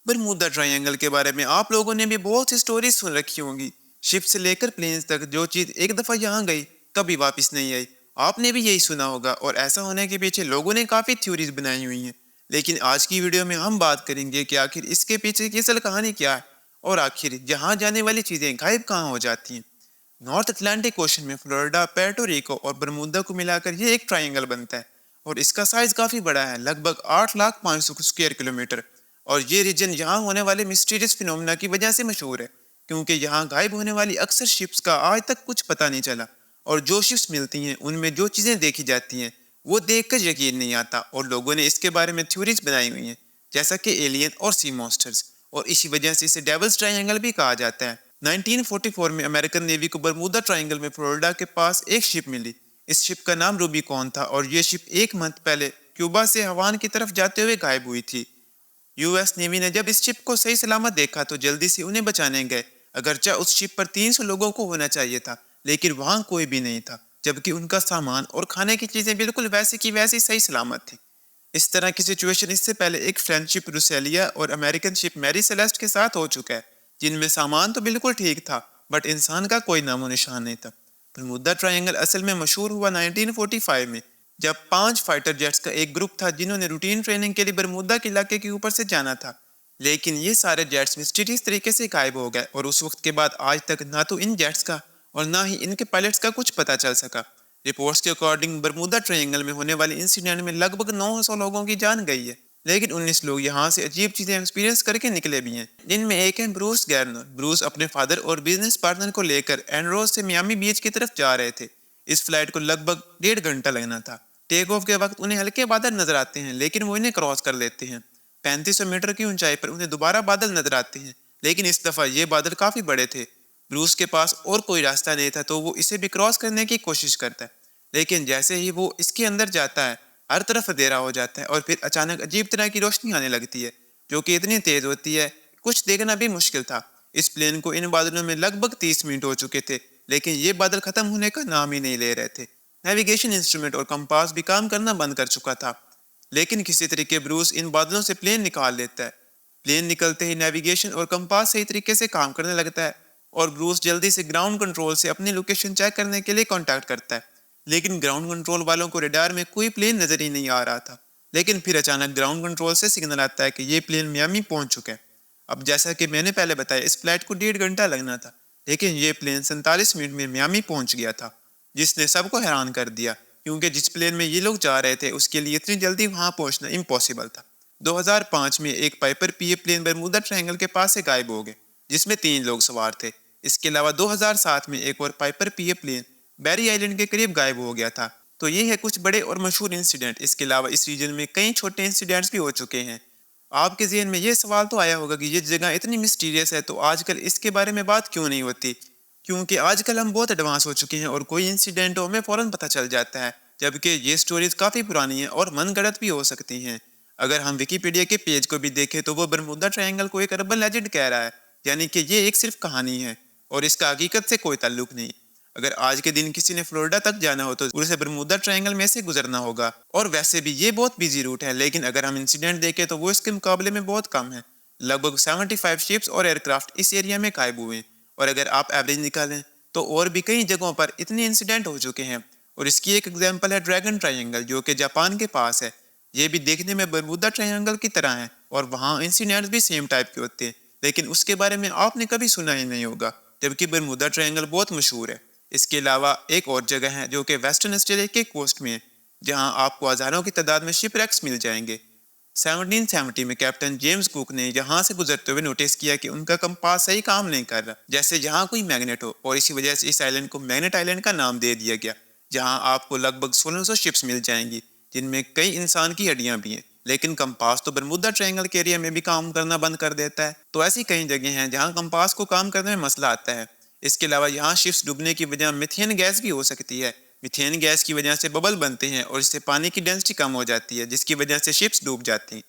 Bermuda triangle के बारे में आप लोगों ने भी बहुत सी स्टोरीज सुन रखी होंगी। शिप से लेकर प्लेन्स तक जो चीज एक दफा यहाँ गई कभी वापस नहीं आई। आपने भी यही सुना होगा और ऐसा होने के पीछे लोगों ने काफी थ्योरीज बनाई हुई हैं। लेकिन आज की वीडियो में हम बात करेंगे कि आखिर इसके पीछे की असल कहानी क्या है और आखिर जहाँ जाने वाली चीजें गायब कहाँ हो जाती हैं। नॉर्थ अटलांटिक ओशन में फ्लोरिडा, पेर्टो रिको और बरमूदा को मिलाकर ये एक ट्रायंगल बनता है और इसका साइज काफी बड़ा है, लगभग 8,05,000 स्क्वायर किलोमीटर। और ये रीजन यहाँ होने वाले मिस्टीरियस फिनोमेना की वजह से मशहूर है, क्योंकि यहाँ गायब होने वाली अक्सर शिप्स का आज तक कुछ पता नहीं चला और जो शिप्स मिलती हैं उनमें जो चीज़ें देखी जाती हैं वो देखकर यकीन नहीं आता और लोगों ने इसके बारे में थ्योरीज बनाई हुई हैं, जैसा कि एलियन और सी मॉन्स्टर्स। और इसी वजह से इसे डेविल्स ट्रायंगल भी कहा जाता है। 1944 में अमेरिकन नेवी को बरमूदा ट्रायंगल में फ्लोरिडा के पास एक शिप मिली। इस शिप का नाम रूबिकॉन था और ये शिप एक मंथ पहले क्यूबा से हवान की तरफ जाते हुए गायब हुई थी। यूएस नेवी ने जब इस शिप को सही सलामत देखा तो जल्दी से उन्हें बचाने गए। अगरचे उस शिप पर 300 लोगों को होना चाहिए था, लेकिन वहां कोई भी नहीं था, जबकि उनका सामान और खाने की चीजें बिल्कुल वैसी की वैसी सही सलामत थी। इस तरह की सिचुएशन इससे पहले एक फ्रेंच शिप रूसेलिया और अमेरिकन शिप मैरी सेलेस्ट के साथ हो चुका है, जिनमें सामान तो बिल्कुल ठीक था बट इंसान का कोई नामो निशान नहीं था। बरमूदा ट्रायंगल असल में मशहूर हुआ 1945 में, जब 5 फाइटर जेट्स का एक ग्रुप था जिन्होंने रूटीन ट्रेनिंग के लिए बरमूदा के इलाके के ऊपर से जाना था। लेकिन ये सारे जेट्स मिस्टीरियस तरीके से गायब हो गए और उस वक्त के बाद आज तक ना तो इन जेट्स का और ना ही इनके पायलट्स का कुछ पता चल सका। रिपोर्ट्स के अकॉर्डिंग बरमूदा ट्रायंगल में होने वाले इंसिडेंट में लगभग 900 लोगों की जान गई है, लेकिन 19 लोग यहाँ से अजीब चीजें एक्सपीरियंस करके निकले भी हैं, जिनमें एक है ब्रूस गैर्नर। ब्रूस अपने फादर और बिजनेस पार्टनर को लेकर एनरोज से मियामी बीच की तरफ जा रहे थे। इस फ्लाइट को लगभग 1.5 घंटा लगना था। टेक ऑफ के वक्त उन्हें हल्के बादल नजर आते हैं, लेकिन वो इन्हें क्रॉस कर लेते हैं। 3500 मीटर की ऊंचाई पर उन्हें दोबारा बादल नजर आते हैं, लेकिन इस दफा ये बादल काफी बड़े थे। ब्रूस के पास और कोई रास्ता नहीं था तो वो इसे भी क्रॉस करने की कोशिश करता है, लेकिन जैसे ही वो इसके अंदर जाता है हर तरफ अंधेरा हो जाता है और फिर अचानक अजीब तरह की रोशनी आने लगती है, जो कि इतनी तेज होती है कुछ देखना भी मुश्किल था। इस प्लेन को इन बादलों में लगभग 30 मिनट हो चुके थे, लेकिन ये बादल खत्म होने का नाम ही नहीं ले रहे थे। नेविगेशन इंस्ट्रूमेंट और कंपास भी काम करना बंद कर चुका था, लेकिन किसी तरीके ब्रूस इन बादलों से प्लेन निकाल लेता है। प्लेन निकलते ही नेविगेशन और कंपास सही तरीके से काम करने लगता है और ब्रूस जल्दी से ग्राउंड कंट्रोल से अपनी लोकेशन चेक करने के लिए कांटेक्ट करता है, लेकिन ग्राउंड कंट्रोल वालों को रडार में कोई प्लेन नजर ही नहीं आ रहा था। लेकिन फिर अचानक ग्राउंड कंट्रोल से सिग्नल आता है कि ये प्लेन मियामी पहुंच चुका है। अब जैसा कि मैंने पहले बताया, इस फ्लाइट को 1.5 घंटा लगना था, लेकिन ये प्लेन 47 मिनट में मियामी पहुंच गया था, जिसने सबको हैरान कर दिया, क्योंकि जिस प्लेन में ये लोग जा रहे थे उसके लिए इतनी जल्दी वहां पहुंचना इम्पॉसिबल था। 2005 में एक पाइपर पीए प्लेन बरमूदा ट्रायंगल के पास से गायब हो गए, जिसमें 3 लोग सवार थे। इसके अलावा 2007 में एक और पाइपर पीए प्लेन बैरी आइलैंड के करीब गायब हो गया था। तो ये है कुछ बड़े और मशहूर इंसिडेंट। इसके अलावा इस रीजन में कई छोटे इंसिडेंट्स भी हो चुके हैं। आपके जहन में ये सवाल तो आया होगा कि ये जगह इतनी मिस्टीरियस है तो आजकल इसके बारे में बात क्यों नहीं होती, क्योंकि आजकल हम बहुत एडवांस हो चुके हैं और कोई इंसिडेंट हो हमें फौरन पता चल जाता है, जबकि ये स्टोरीज काफ़ी पुरानी हैं और मनगढ़ंत भी हो सकती हैं। अगर हम विकीपीडिया के पेज को भी देखें तो वो बरमूदा ट्रायंगल को एक अर्बन लेजेंड कह रहा है, यानी कि ये एक सिर्फ कहानी है और इसका हकीकत से कोई ताल्लुक नहीं। अगर आज के दिन किसी ने फ्लोरिडा तक जाना हो तो उसे बरमूदा ट्रायंगल में से गुजरना होगा, और वैसे भी ये बहुत बिजी रूट है, लेकिन अगर हम इंसिडेंट देखें तो वो इसके मुकाबले में बहुत कम है। लगभग 75 शिप्स और एयरक्राफ्ट इस एरिया में गायब हुए हैं, और अगर आप एवरेज निकालें तो और भी कई जगहों पर इतने इंसिडेंट हो चुके हैं। और इसकी एक एग्जांपल है ड्रैगन ट्रायंगल, जो कि जापान के पास है। ये भी देखने में बरमूदा ट्रायंगल की तरह है और वहाँ इंसिडेंट्स भी सेम टाइप के होते हैं, लेकिन उसके बारे में आपने कभी सुना ही नहीं होगा, जबकि बरमूदा ट्रायंगल बहुत मशहूर है। इसके अलावा एक और जगह है जो कि वेस्टर्न ऑस्ट्रेलिया के कोस्ट में है, जहां आपको हजारों की तादाद में शिपरेक्स मिल जाएंगे। 1770 में कैप्टन जेम्स कुक ने यहाँ से गुजरते हुए नोटिस किया कि उनका कंपास सही काम नहीं कर रहा, जैसे यहाँ कोई मैग्नेट हो, और इसी वजह से इस आइलैंड को मैग्नेट आइलैंड का नाम दे दिया गया, जहाँ आपको लगभग 1600 शिप्स मिल जाएंगी, जिनमें कई इंसान की हड्डियाँ भी हैं। लेकिन कंपास तो बरमूदा ट्रायंगल के एरिया में भी काम करना बंद कर देता है। तो ऐसी कई जगह हैं जहाँ कंपास को काम करने में मसला आता है। इसके अलावा यहाँ शिप्स डूबने की वजह मीथेन गैस भी हो सकती है। मीथेन गैस की वजह से बबल बनते हैं और इससे पानी की डेंसिटी कम हो जाती है, जिसकी वजह से शिप्स डूब जाती हैं।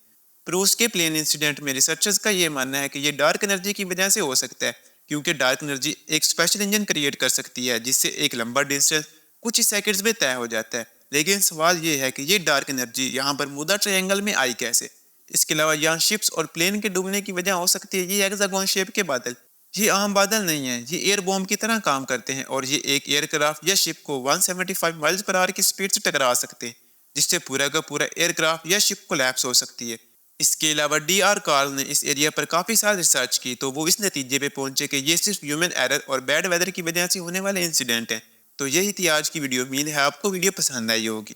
प्रूस के प्लेन इंसिडेंट में रिसर्चर्स का ये मानना है कि ये डार्क एनर्जी की वजह से हो सकता है, क्योंकि डार्क एनर्जी एक स्पेशल इंजन क्रिएट कर सकती है जिससे एक लंबा डिस्टेंस कुछ ही सेकंड्स में तय हो जाता है। लेकिन सवाल ये है कि ये डार्क एनर्जी यहाँ बरमूदा ट्रायंगल में आई कैसे। इसके अलावा यहाँ शिप्स और प्लेन के डूबने की वजह हो सकती है ये हेक्सागोन शेप के बादल। ये आम बादल नहीं है, ये एयर बॉम्ब की तरह काम करते हैं और ये एक एयरक्राफ्ट या शिप को 175 माइल्स पर आवर की स्पीड से टकरा सकते हैं, जिससे पूरा का पूरा एयरक्राफ्ट या शिप कोलैप्स हो सकती है। इसके अलावा डी.आर. कार्ल ने इस एरिया पर काफ़ी साल रिसर्च की तो वो इस नतीजे पे पहुंचे कि ये सिर्फ ह्यूमन एरर और बैड वेदर की वजह से होने वाले इंसिडेंट हैं। तो यही थी आज की वीडियो। उम्मीद है आपको वीडियो पसंद आई होगी।